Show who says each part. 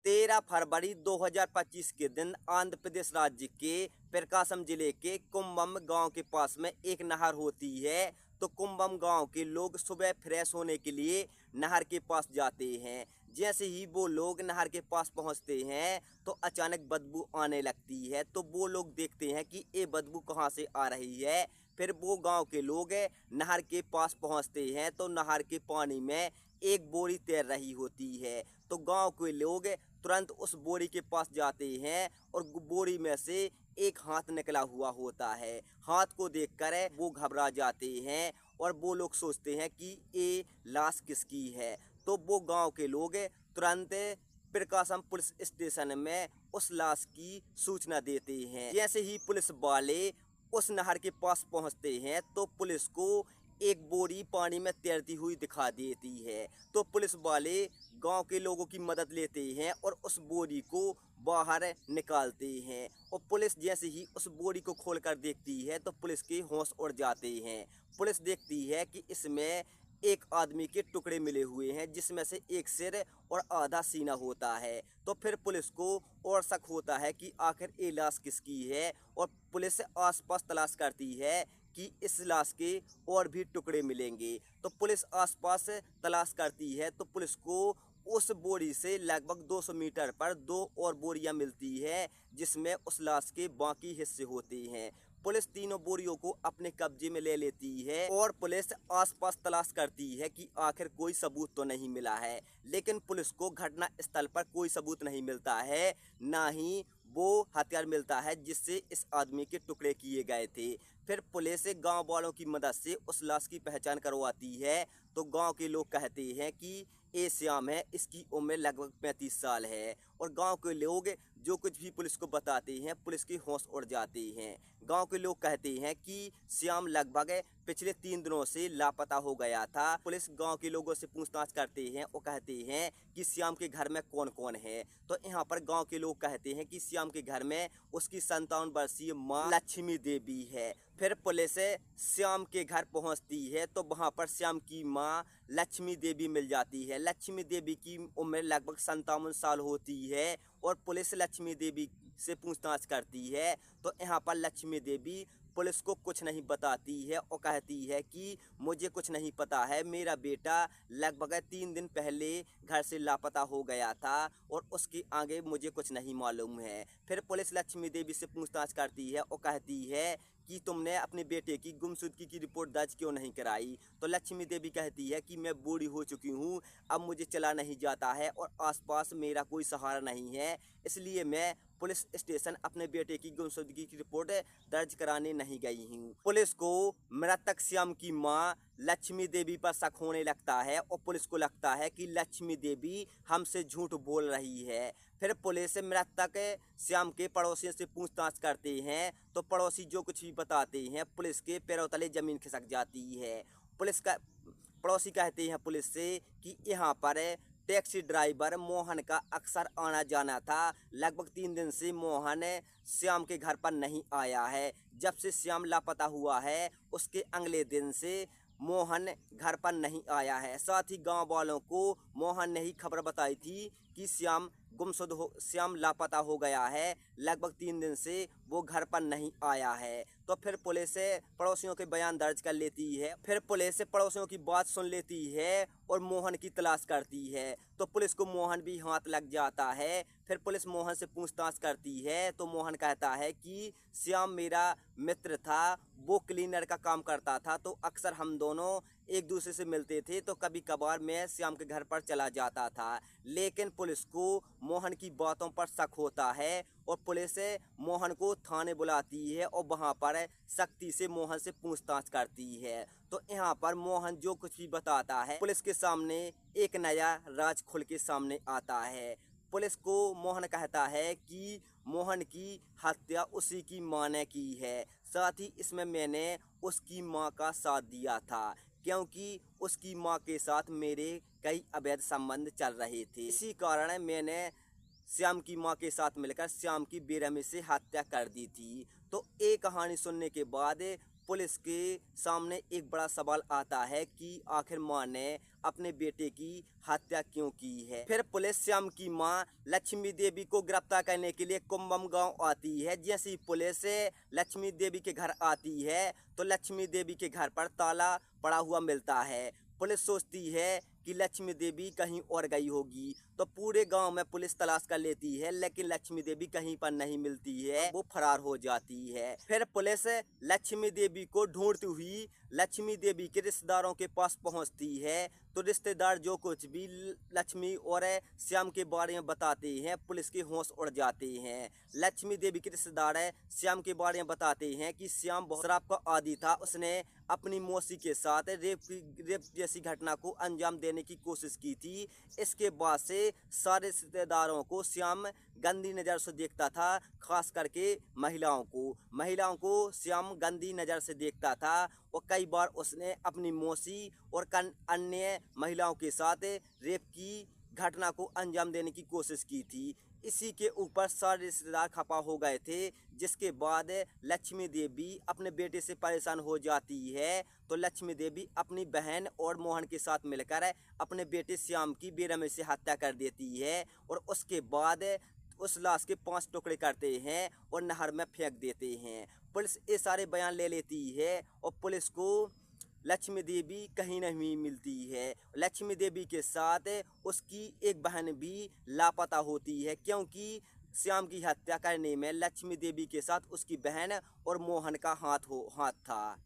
Speaker 1: 13 फरवरी 2025 के दिन आंध्र प्रदेश राज्य के प्रकाशम जिले के कुंभम गांव के पास में एक नहर होती है। तो कुंभम गांव के लोग सुबह फ्रेश होने के लिए नहर के पास जाते हैं। जैसे ही वो लोग नहर के पास पहुंचते हैं तो अचानक बदबू आने लगती है। तो वो लोग देखते हैं कि ये बदबू कहां से आ रही है। फिर वो गांव के लोग नहर के पास पहुंचते हैं तो नहर के पानी में एक बोरी तैर रही होती है। तो गांव के लोग तुरंत उस बोरी के पास जाते हैं और बोरी में से एक हाथ निकला हुआ होता है। हाथ को देखकर वो घबरा जाते हैं और वो लोग सोचते हैं कि ये लाश किसकी है। तो वो गांव के लोग तुरंत प्रकाशम पुलिस स्टेशन में उस लाश की सूचना देते हैं। जैसे ही पुलिस वाले उस नहर के पास पहुंचते हैं तो पुलिस को एक बोरी पानी में तैरती हुई दिखा देती है। तो पुलिस वाले गांव के लोगों की मदद लेते हैं और उस बोरी को बाहर निकालते हैं। और पुलिस जैसे ही उस बोरी को खोलकर देखती है तो पुलिस के होश उड़ जाते हैं। पुलिस देखती है कि इसमें एक आदमी के टुकड़े मिले हुए हैं, जिसमें से एक सिर और आधा सीना होता है। तो फिर पुलिस को और शक होता है कि आखिर ये लाश किसकी है और पुलिस आसपास तलाश करती है कि इस लाश के और भी टुकड़े मिलेंगे। तो पुलिस आसपास तलाश करती है तो पुलिस को उस बोरी से लगभग 200 मीटर पर दो और बोरियां मिलती है, जिसमें उस लाश के बाकी हिस्से होते हैं। पुलिस तीनों बोरियों को अपने कब्जे में ले लेती है और पुलिस आसपास तलाश करती है कि आखिर कोई सबूत तो नहीं मिला है। लेकिन पुलिस को घटना स्थल पर कोई सबूत नहीं मिलता है, ना ही वो हथियार मिलता है जिससे इस आदमी के टुकड़े किए गए थे। फिर पुलिस गांव वालों की मदद से उस लाश की पहचान करवाती है। तो गांव के लोग कहते हैं कि ये श्याम है, इसकी उम्र लगभग 35 साल है। और गांव के लोग जो कुछ भी पुलिस को बताते हैं पुलिस के होश उड़ जाते हैं। गांव के लोग कहते हैं कि श्याम लगभग पिछले 3 दिनों से लापता हो गया था। पुलिस गांव के लोगों से पूछताछ करते हैं और कहते हैं कि श्याम के घर में कौन कौन है। तो यहाँ पर गांव के लोग कहते हैं कि श्याम के घर में उसकी 57 वर्षीय माँ लक्ष्मी देवी है। फिर पुलिस श्याम के घर पहुंचती है तो वहां पर श्याम की माँ लक्ष्मी देवी मिल जाती है। लक्ष्मी देवी की उम्र लगभग 57 साल होती है और पुलिस लक्ष्मी देवी से पूछताछ करती है। तो यहाँ पर लक्ष्मी देवी पुलिस को कुछ नहीं बताती है और कहती है कि मुझे कुछ नहीं पता है, मेरा बेटा लगभग 3 दिन पहले घर से लापता हो गया था और उसके आगे मुझे कुछ नहीं मालूम है। फिर पुलिस लक्ष्मी देवी से पूछताछ करती है और कहती है कि तुमने अपने बेटे की गुमशुदगी की रिपोर्ट दर्ज क्यों नहीं कराई। तो लक्ष्मी देवी कहती है कि मैं बूढ़ी हो चुकी हूँ, अब मुझे चला नहीं जाता है और आसपास मेरा कोई सहारा नहीं है, इसलिए मैं पुलिस स्टेशन अपने बेटे की गुमशुदगी की रिपोर्ट दर्ज कराने नहीं गई हूँ। पुलिस को मृतक श्याम की मां लक्ष्मी देवी पर शक होने लगता है और पुलिस को लगता है कि लक्ष्मी देवी हमसे झूठ बोल रही है। फिर पुलिस मृतक श्याम के पड़ोसियों से पूछताछ करते हैं तो पड़ोसी जो कुछ भी बताते हैं पुलिस के पैरों तले जमीन खिसक जाती है। पड़ोसी कहते हैं पुलिस से कि यहाँ पर टैक्सी ड्राइवर मोहन का अक्सर आना जाना था। लगभग 3 दिन से मोहन श्याम के घर पर नहीं आया है। जब से श्याम लापता हुआ है उसके अगले दिन से मोहन घर पर नहीं आया है। साथ ही गांव वालों को मोहन ने ही खबर बताई थी कि श्याम लापता हो गया है, लगभग 3 दिन से वो घर पर नहीं आया है। तो फिर पुलिस पड़ोसियों के बयान दर्ज कर लेती है। फिर पुलिस पड़ोसियों की बात सुन लेती है और मोहन की तलाश करती है। तो पुलिस को मोहन भी हाथ लग जाता है। फिर पुलिस मोहन से पूछताछ करती है तो मोहन कहता है कि श्याम मेरा मित्र था, वो क्लीनर का काम करता था, तो अक्सर हम दोनों एक दूसरे से मिलते थे, तो कभी कभार मैं श्याम के घर पर चला जाता था। लेकिन पुलिस को मोहन की बातों पर शक होता है और पुलिस मोहन को थाने बुलाती है और वहां पर सख्ती से मोहन से पूछताछ करती है। तो यहाँ पर मोहन जो कुछ भी बताता है पुलिस के सामने एक नया राज खुल के सामने आता है। पुलिस को मोहन कहता है कि मोहन की हत्या उसी की मां ने की है। साथ ही इसमें मैंने उसकी मां का साथ दिया था, क्योंकि उसकी मां के साथ मेरे कई अवैध संबंध चल रहे थे। इसी कारण मैंने श्याम की मां के साथ मिलकर श्याम की बेरहमी से हत्या कर दी थी। तो ये कहानी सुनने के बाद पुलिस के सामने एक बड़ा सवाल आता है कि आखिर मां ने अपने बेटे की हत्या क्यों की है। फिर पुलिस श्याम की मां लक्ष्मी देवी को गिरफ्तार करने के लिए कुंभम गांव आती है। जैसे ही पुलिस लक्ष्मी देवी के घर आती है तो लक्ष्मी देवी के घर पर ताला पड़ा हुआ मिलता है। पुलिस सोचती है कि लक्ष्मी देवी कहीं और गई होगी, तो पूरे गांव में पुलिस तलाश कर लेती है, लेकिन लक्ष्मी देवी कहीं पर नहीं मिलती है, वो फरार हो जाती है। फिर पुलिस लक्ष्मी देवी को ढूंढती हुई लक्ष्मी देवी के रिश्तेदारों के पास पहुंचती है, तो रिश्तेदार जो कुछ भी लक्ष्मी और श्याम के बारे में बताते हैं, पुलिस के होश उड़ जाते हैं। लक्ष्मी देवी के रिश्तेदार श्याम के बारे में बताते हैं कि श्याम बहुत शराब का आदी था, उसने अपनी मौसी के साथ रेप जैसी घटना को अंजाम देने की कोशिश की थी। इसके बाद से सारे रिश्तेदारों को श्याम गंदी नज़र से देखता था, खास करके महिलाओं को श्याम गंदी नज़र से देखता था और कई बार उसने अपनी मौसी और अन्य महिलाओं के साथ रेप की घटना को अंजाम देने की कोशिश की थी। इसी के ऊपर सारे रिश्तेदार खपा हो गए थे, जिसके बाद लक्ष्मी देवी अपने बेटे से परेशान हो जाती है। तो लक्ष्मी देवी अपनी बहन और मोहन के साथ मिलकर अपने बेटे श्याम की बेरहमी से हत्या कर देती है और उसके बाद उस लाश के 5 टुकड़े करते हैं और नहर में फेंक देते हैं। पुलिस ये सारे बयान ले लेती है और पुलिस को लक्ष्मी देवी कहीं नहीं मिलती है। लक्ष्मी देवी के साथ उसकी एक बहन भी लापता होती है, क्योंकि श्याम की हत्या करने में लक्ष्मी देवी के साथ उसकी बहन और मोहन का हाथ था।